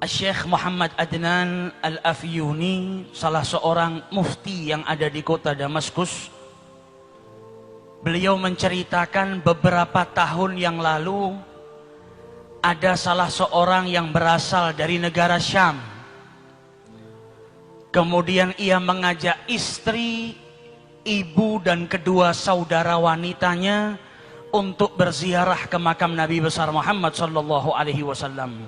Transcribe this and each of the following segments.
Syekh Muhammad Adnan Al-Afyuni, salah seorang mufti yang ada di kota Damaskus. Beliau menceritakan beberapa tahun yang lalu ada salah seorang yang berasal dari negara Syam. Kemudian ia mengajak istri, ibu dan kedua saudara wanitanya untuk berziarah ke makam Nabi besar Muhammad sallallahu alaihi wasallam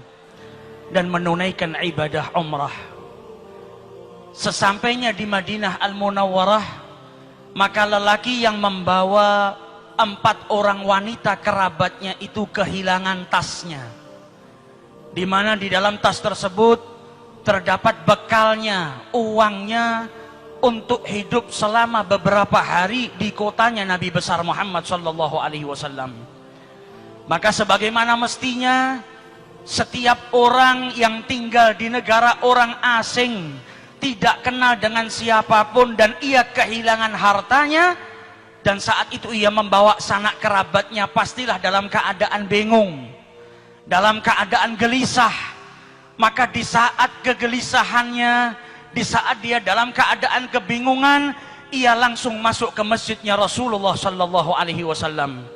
dan menunaikan ibadah umrah. Sesampainya di Madinah Al-Munawwarah, maka lelaki yang membawa 4 orang wanita kerabatnya itu kehilangan tasnya, di mana di dalam tas tersebut terdapat bekalnya, uangnya untuk hidup selama beberapa hari di kotanya Nabi besar Muhammad sallallahu alaihi wasallam. Maka sebagaimana mestinya setiap orang yang tinggal di negara orang asing, tidak kenal dengan siapapun, dan ia kehilangan hartanya, dan saat itu ia membawa sanak kerabatnya, pastilah dalam keadaan bingung, dalam keadaan gelisah. Maka di saat kegelisahannya, di saat dia dalam keadaan kebingungan, ia langsung masuk ke masjidnya Rasulullah sallallahu alaihi wasallam.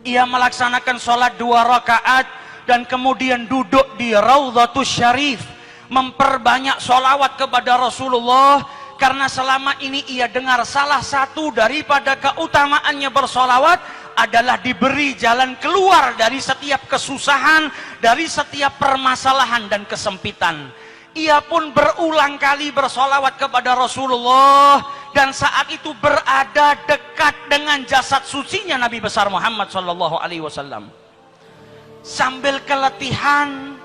Ia melaksanakan sholat 2 rakaat dan kemudian duduk di Raudhatus Syarif, memperbanyak sholawat kepada Rasulullah, karena selama ini ia dengar salah satu daripada keutamaannya bersolawat adalah diberi jalan keluar dari setiap kesusahan, dari setiap permasalahan dan kesempitan. Ia pun berulang kali bersolawat kepada Rasulullah, dan saat itu berada dekat dengan jasad sucinya Nabi besar Muhammad sallallahu alaihi wasallam. Sambil keletihan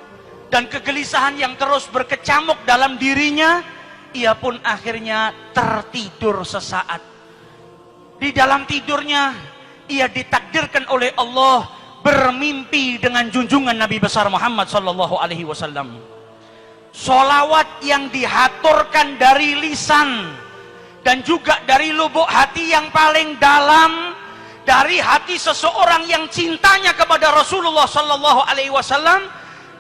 dan kegelisahan yang terus berkecamuk dalam dirinya, ia pun akhirnya tertidur sesaat. Di dalam tidurnya ia ditakdirkan oleh Allah bermimpi dengan junjungan Nabi besar Muhammad sallallahu alaihi wasallam. Sholawat yang dihaturkan dari lisan dan juga dari lubuk hati yang paling dalam, dari hati seseorang yang cintanya kepada Rasulullah sallallahu alaihi wasallam,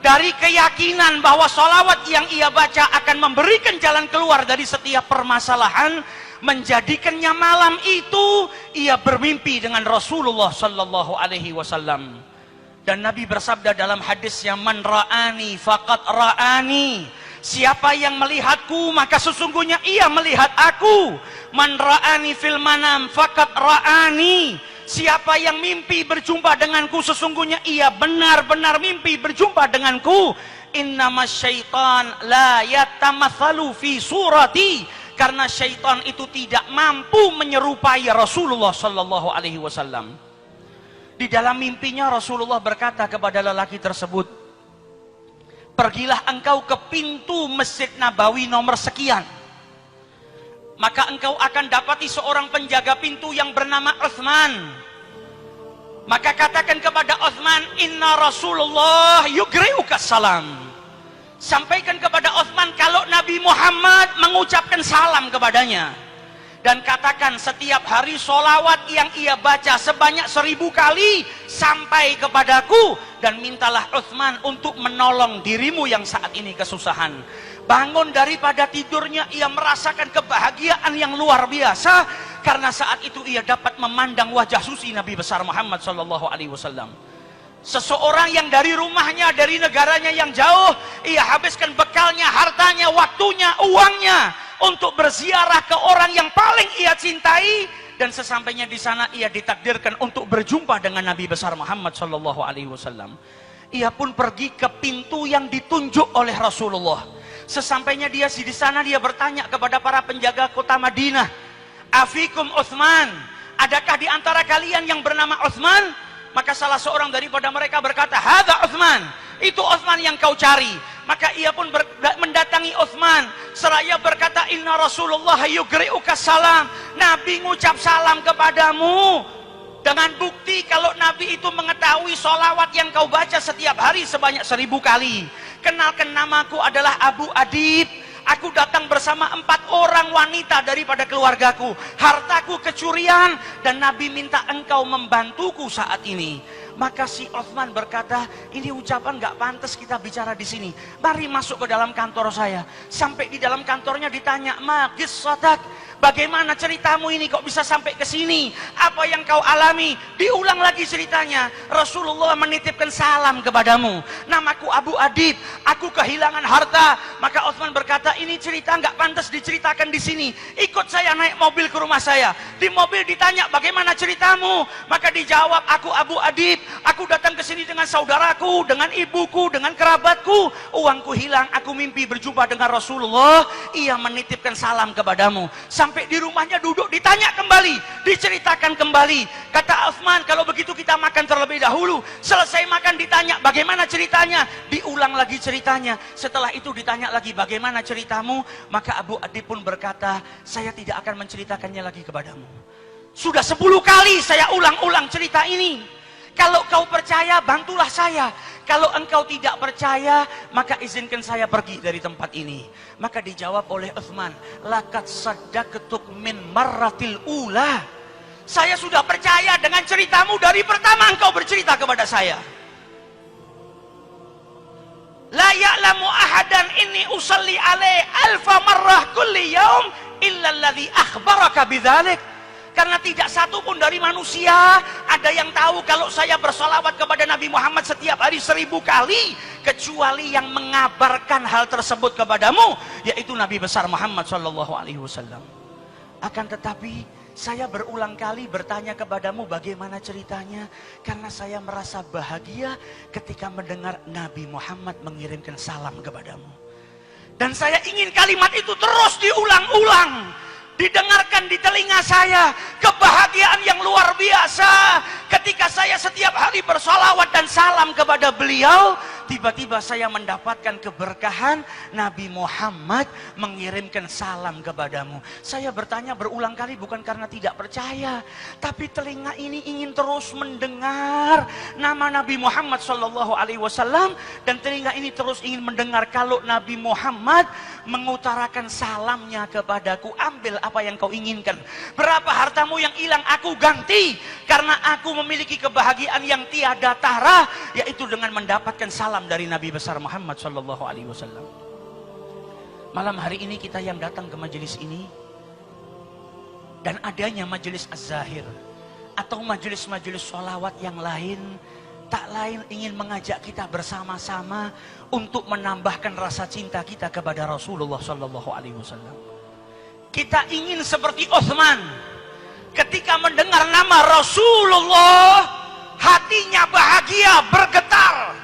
dari keyakinan bahwa sholawat yang ia baca akan memberikan jalan keluar dari setiap permasalahan, menjadikannya malam itu ia bermimpi dengan Rasulullah sallallahu alaihi wasallam. Dan Nabi bersabda dalam hadisnya, man ra'ani faqad ra'ani, siapa yang melihatku maka sesungguhnya ia melihat aku. Man ra'ani fil manam faqad ra'ani, siapa yang mimpi berjumpa denganku sesungguhnya ia benar-benar mimpi berjumpa denganku. Innamas syaitan la yatamatsalu fi surati, karena syaitan itu tidak mampu menyerupai Rasulullah sallallahu alaihi wasallam. Di dalam mimpinya Rasulullah berkata kepada lelaki tersebut, pergilah engkau ke pintu Masjid Nabawi nomor sekian, maka engkau akan dapati seorang penjaga pintu yang bernama Utsman. Maka katakan kepada Utsman, inna Rasulullah yugri'uka salam. Sampaikan kepada Utsman kalau Nabi Muhammad mengucapkan salam kepadanya. Dan katakan setiap hari sholawat yang ia baca sebanyak 1000 kali sampai kepadaku, dan mintalah Utsman untuk menolong dirimu yang saat ini kesusahan. Bangun daripada tidurnya, ia merasakan kebahagiaan yang luar biasa, karena saat itu ia dapat memandang wajah suci Nabi besar Muhammad sallallahu alaihi wasallam. Seseorang yang dari rumahnya, dari negaranya yang jauh, ia habiskan bekalnya, hartanya, waktunya, uangnya untuk berziarah ke orang yang paling ia cintai, dan sesampainya di sana ia ditakdirkan untuk berjumpa dengan Nabi besar Muhammad sallallahu alaihi wasallam. Ia pun pergi ke pintu yang ditunjuk oleh Rasulullah. Sesampainya dia di sana, dia bertanya kepada para penjaga kota Madinah, afikum Utsman, adakah di antara kalian yang bernama Utsman? Maka salah seorang daripada mereka berkata, hadza Utsman, itu Utsman yang kau cari. Maka ia pun mendatangi Utsman seraya berkata, inna Rasulullah yugri'uka salam, Nabi ngucap salam kepadamu. Dengan bukti kalau Nabi itu mengetahui sholawat yang kau baca setiap hari sebanyak 1000 kali. Kenalkan, namaku adalah Abu Adib. Aku datang bersama 4 orang wanita daripada keluargaku. Hartaku kecurian dan Nabi minta engkau membantuku saat ini. Maka si Uthman berkata, ini ucapan gak pantas kita bicara di sini. Mari masuk ke dalam kantor saya. Sampai di dalam kantornya ditanya, ma qissatak, bagaimana ceritamu ini kok bisa sampai ke sini? Apa yang kau alami? Diulang lagi ceritanya. Rasulullah menitipkan salam kepadamu. Namaku Abu Adib, aku kehilangan harta. Maka Uthman berkata, ini cerita nggak pantas diceritakan di sini. Ikut saya naik mobil ke rumah saya. Di mobil ditanya, bagaimana ceritamu? Maka dijawab, aku Abu Adib, aku datang ke sini dengan saudaraku, dengan ibuku, dengan kerabatku. Uangku hilang, aku mimpi berjumpa dengan Rasulullah. Ia menitipkan salam kepadamu. Sampai di rumahnya duduk, ditanya kembali, diceritakan kembali. Kata Uthman, kalau begitu kita makan terlebih dahulu. Selesai makan ditanya, bagaimana ceritanya? Diulang lagi ceritanya. Setelah itu ditanya lagi, bagaimana ceritamu? Maka Abu Adib pun berkata, saya tidak akan menceritakannya lagi kepadamu. Sudah 10 kali saya ulang-ulang cerita ini. Kalau kau percaya, bantulah saya. Kalau engkau tidak percaya, maka izinkan saya pergi dari tempat ini. Maka dijawab oleh Uthman, laqad saddaqtuk min marratil ula. Saya sudah percaya dengan ceritamu dari pertama engkau bercerita kepada saya. La ya'lamu ahadan inni usalli alaih alfa marrah kulli yaum illa alladhi akhbaraka bidzalik. Karena tidak satu pun dari manusia ada yang tahu kalau saya bersolawat kepada Nabi Muhammad setiap hari 1000 kali, kecuali yang mengabarkan hal tersebut kepadamu, yaitu Nabi besar Muhammad SAW. Akan tetapi saya berulang kali bertanya kepadamu bagaimana ceritanya, karena saya merasa bahagia ketika mendengar Nabi Muhammad mengirimkan salam kepadamu. Dan saya ingin kalimat itu terus diulang-ulang, didengarkan di telinga saya. Kebahagiaan yang luar biasa ketika saya setiap hari bersolawat dan salam kepada beliau. Tiba-tiba saya mendapatkan keberkahan, Nabi Muhammad mengirimkan salam kepadamu. Saya bertanya berulang kali bukan karena tidak percaya, tapi telinga ini ingin terus mendengar nama Nabi Muhammad SAW, dan telinga ini terus ingin mendengar kalau Nabi Muhammad mengutarakan salamnya kepadaku. Ambil apa yang kau inginkan. Berapa hartamu yang hilang aku ganti, karena aku memiliki kebahagiaan yang tiada tara, yaitu dengan mendapatkan salam dari Nabi besar Muhammad SAW. Malam hari ini kita yang datang ke majelis ini, dan adanya majelis Az-Zahir atau majelis-majelis sholawat yang lain, tak lain ingin mengajak kita bersama-sama untuk menambahkan rasa cinta kita kepada Rasulullah SAW. Kita ingin seperti Uthman, ketika mendengar nama Rasulullah, hatinya bahagia, bergetar.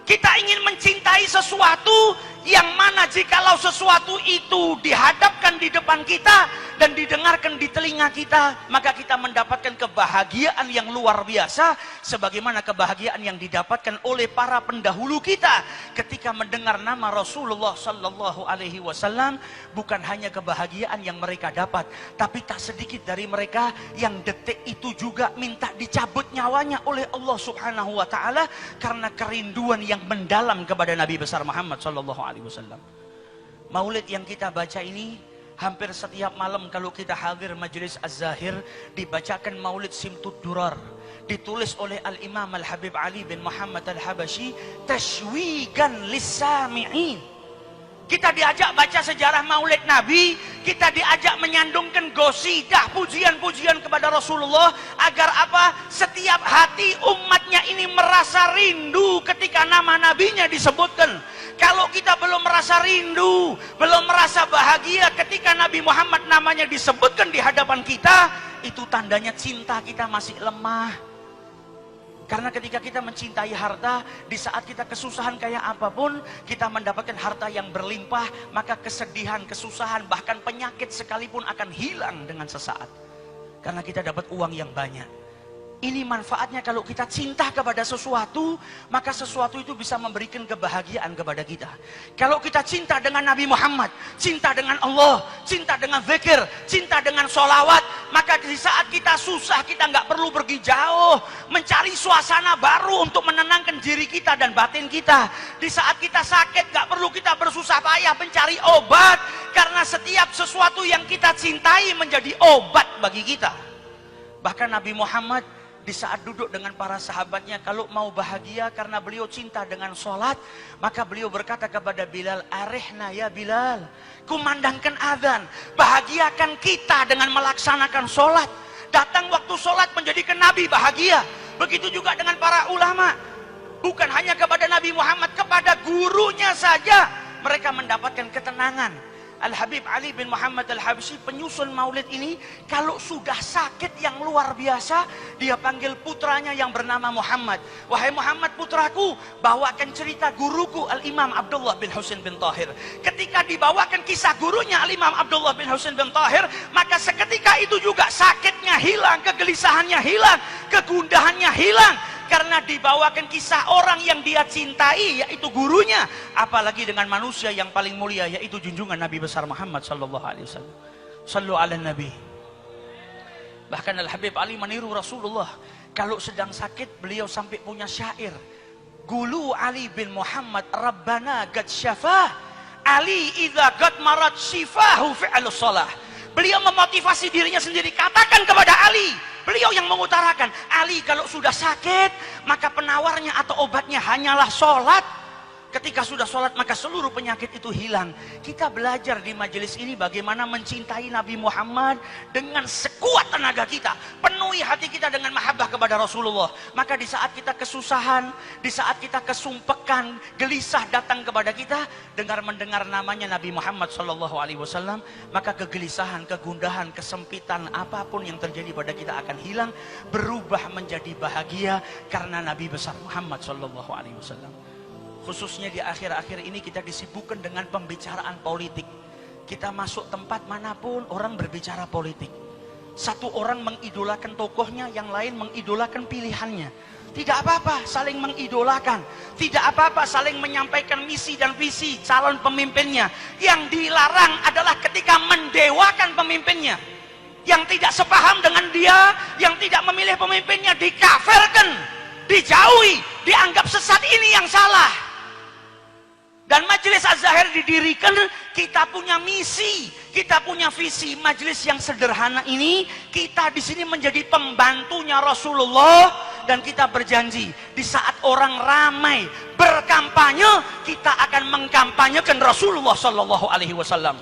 Kita ingin mencintai sesuatu yang mana jikalau sesuatu itu dihadapkan di depan kita dan didengarkan di telinga kita, maka kita mendapatkan kebahagiaan yang luar biasa, sebagaimana kebahagiaan yang didapatkan oleh para pendahulu kita ketika mendengar nama Rasulullah Sallallahu Alaihi Wasallam. Bukan hanya kebahagiaan yang mereka dapat, tapi tak sedikit dari mereka yang detik itu juga minta dicabut nyawanya oleh Allah Subhanahu Wa Taala karena kerinduan yang mendalam kepada Nabi besar Muhammad Sallallahu Alaihi Wasallam. Maulid yang kita baca ini, hampir setiap malam kalau kita hadir majelis Az-Zahir, dibacakan Maulid Simtud Durar, ditulis oleh Al-Imam Al-Habib Ali bin Muhammad Al-Habashi, tashwigan lis-sami'in. Kita diajak baca sejarah Maulid Nabi, kita diajak menyandungkan gosidah, pujian-pujian kepada Rasulullah, agar apa? Setiap hati umatnya ini merasa rindu ketika nama nabinya disebutkan. Kalau kita belum merasa rindu, belum merasa bahagia ketika Nabi Muhammad namanya disebutkan di hadapan kita, itu tandanya cinta kita masih lemah. Karena ketika kita mencintai harta, di saat kita kesusahan kayak apapun, kita mendapatkan harta yang berlimpah, maka kesedihan, kesusahan, bahkan penyakit sekalipun akan hilang dengan sesaat. Karena kita dapat uang yang banyak. Ini manfaatnya kalau kita cinta kepada sesuatu, maka sesuatu itu bisa memberikan kebahagiaan kepada kita. Kalau kita cinta dengan Nabi Muhammad, cinta dengan Allah, cinta dengan zikir, cinta dengan sholawat, maka di saat kita susah, kita nggak perlu pergi jauh, mencari suasana baru untuk menenangkan diri kita dan batin kita. Di saat kita sakit, nggak perlu kita bersusah payah mencari obat, karena setiap sesuatu yang kita cintai menjadi obat bagi kita. Bahkan Nabi Muhammad di saat duduk dengan para sahabatnya, kalau mau bahagia karena beliau cinta dengan sholat, maka beliau berkata kepada Bilal, arihna ya Bilal, kumandangkan azan, bahagiakan kita dengan melaksanakan sholat. Datang waktu sholat menjadikan Nabi bahagia. Begitu juga dengan para ulama, bukan hanya kepada Nabi Muhammad, kepada gurunya saja mereka mendapatkan ketenangan. Al-Habib Ali bin Muhammad Al-Habsyi, penyusun maulid ini, kalau sudah sakit yang luar biasa, dia panggil putranya yang bernama Muhammad. Wahai Muhammad putraku, bawakan cerita guruku Al-Imam Abdullah bin Husain bin Tahir. Ketika dibawakan kisah gurunya Al-Imam Abdullah bin Husain bin Tahir, maka seketika itu juga sakitnya hilang, kegelisahannya hilang, kegundahannya hilang. Karena dibawakan kisah orang yang dia cintai, yaitu gurunya. Apalagi dengan manusia yang paling mulia, yaitu junjungan Nabi besar Muhammad sallallahu alaihi wasallam. Sallu ala Nabi. Bahkan Al-Habib Ali meniru Rasulullah. Kalau sedang sakit, beliau sampai punya syair. Gulu Ali bin Muhammad Rabbana gad syafah, Ali idza gad marat shifahu fi'alus salah. Beliau memotivasi dirinya sendiri. Katakan kepada Ali, beliau yang mengutarakan, Ali kalau sudah sakit, maka penawarnya atau obatnya hanyalah sholat. Ketika sudah sholat, maka seluruh penyakit itu hilang. Kita belajar di majelis ini bagaimana mencintai Nabi Muhammad dengan sekuat tenaga kita. Penuhi hati kita dengan mahabbah kepada Rasulullah. Maka di saat kita kesusahan, di saat kita kesumpekan, gelisah datang kepada kita, mendengar namanya Nabi Muhammad SAW, maka kegelisahan, kegundahan, kesempitan, apapun yang terjadi pada kita akan hilang, berubah menjadi bahagia karena Nabi besar Muhammad SAW. Khususnya di akhir-akhir ini kita disibukkan dengan pembicaraan politik. Kita masuk tempat manapun orang berbicara politik. Satu orang mengidolakan tokohnya, yang lain mengidolakan pilihannya. Tidak apa-apa saling mengidolakan. Tidak apa-apa saling menyampaikan misi dan visi calon pemimpinnya. Yang dilarang adalah ketika mendewakan pemimpinnya. Yang tidak sepaham dengan dia, yang tidak memilih pemimpinnya, dikafirkan, dijauhi, dianggap sesat, ini yang salah. Dan majelis Az-Zahir didirikan, kita punya misi, kita punya visi. Majelis yang sederhana ini, kita di sini menjadi pembantunya Rasulullah, dan kita berjanji di saat orang ramai berkampanye, kita akan mengkampanyekan Rasulullah Sallallahu Alaihi Wasallam.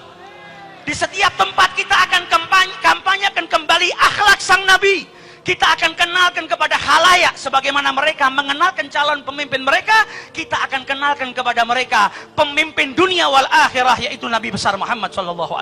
Di setiap tempat kita akan kampanyekan kembali akhlak sang Nabi. Kita akan kenalkan kepada khalayak sebagaimana mereka mengenalkan calon pemimpin mereka. Kita akan kenalkan kepada mereka pemimpin dunia wal akhirah, yaitu Nabi besar Muhammad SAW.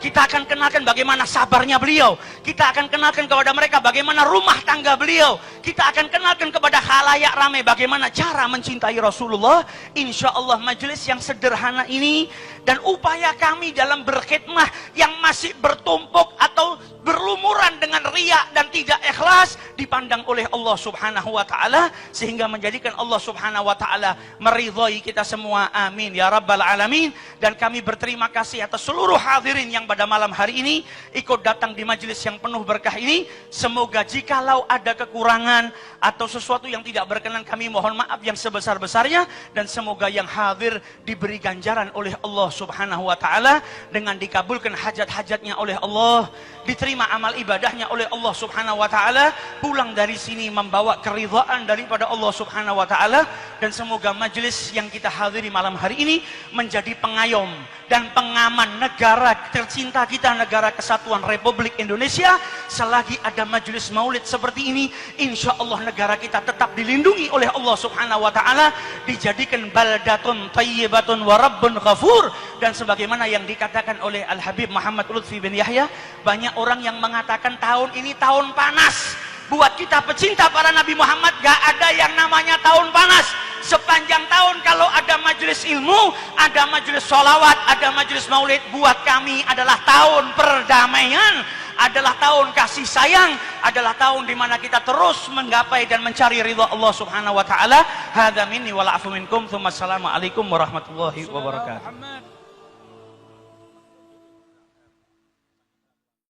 Kita akan kenalkan bagaimana sabarnya beliau. Kita akan kenalkan kepada mereka bagaimana rumah tangga beliau. Kita akan kenalkan kepada khalayak ramai bagaimana cara mencintai Rasulullah. Insya Allah majelis yang sederhana ini dan upaya kami dalam berkhidmah yang masih bertumpuk atau berlumuran dengan riya dan tidak ikhlas dipandang oleh Allah Subhanahu wa taala, sehingga menjadikan Allah Subhanahu wa taala meridhai kita semua. Amin ya rabbal alamin. Dan kami berterima kasih atas seluruh hadirin yang pada malam hari ini ikut datang di majelis yang penuh berkah ini. Semoga jikalau ada kekurangan atau sesuatu yang tidak berkenan, kami mohon maaf yang sebesar-besarnya, dan semoga yang hadir diberi ganjaran oleh Allah Subhanahu wa taala dengan dikabulkan hajat-hajatnya oleh Allah, diterima amal ibadahnya oleh Allah Subhanahu wa taala, pulang dari sini membawa keridhaan daripada Allah Subhanahu wa taala. Dan semoga majelis yang kita hadiri malam hari ini menjadi pengayom dan pengaman negara tercinta kita, negara kesatuan Republik Indonesia. Selagi ada majelis maulid seperti ini, insya Allah negara kita tetap dilindungi oleh Allah Subhanahu wa taala, dijadikan baldatun thayyibatun wa rabbun ghafur. Dan sebagaimana yang dikatakan oleh Al-Habib Muhammad Lutfi bin Yahya, banyak orang yang mengatakan tahun ini tahun panas. Buat kita pecinta para Nabi Muhammad, gak ada yang namanya tahun panas. Sepanjang tahun kalau ada majelis ilmu, ada majelis sholawat, ada majelis maulid, buat kami adalah tahun perdamaian, adalah tahun kasih sayang, adalah tahun di mana kita terus menggapai dan mencari ridha Allah Subhanahu wa taala. Hadza minni wal afu minkum. Assalamualaikum warahmatullahi wabarakatuh.